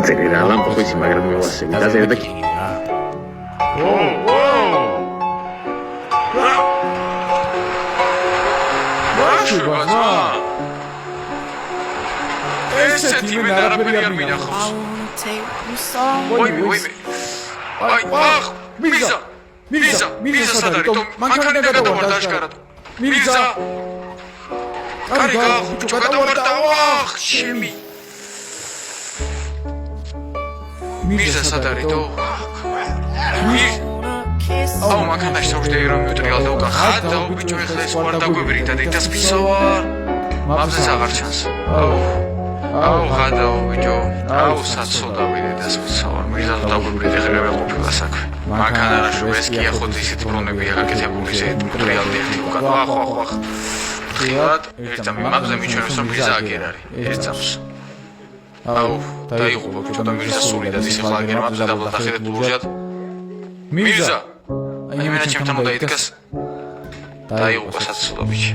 დაწერე რა ლამპა ხო იცი მაგრამ მე ვასები დაწერე და ესეთი მე არაფერი არ მინახავს. ვაიმე. აი, მიზა სად არის? მანქანა გადავარდა აშკარად. მიზა. კარგა, ბიჭო გადავარდა. ვახ, შემი. მიზა სად არის თო? აუ მანქანაში სავშდე რომ მიუტრიალ და უკან ხადაო ბიჭო ეხლა ეს ვარ დაგვებრიდა და იტას ფისოვარ. მამზეს აღარ ჩანს. აუ ხადაო ბიჭო. აუ საცოდა ვიდე და ფისოვარ. მიზა დაგვებრიდა ეხლა მე ყოფილა საქმე. მანქანაში ეს კი ახოთ ისეთი პრობლემებია გაკეთებული ისე მიუტრიალ და ერთი უკან. ვახ. ხილად ერთამ მამზე მიჩვენებს რომ მიზა აგერ არის. ეს წამს. აუ დაიღუპა ბიჭო და მიზა სული და ის ახლა აგერ მამზე დაბლა დახედეთ ბლუჟად. მიზა აი მე ჩემთან უნდა იდგას დაიღუპა საცოლო ბიჭი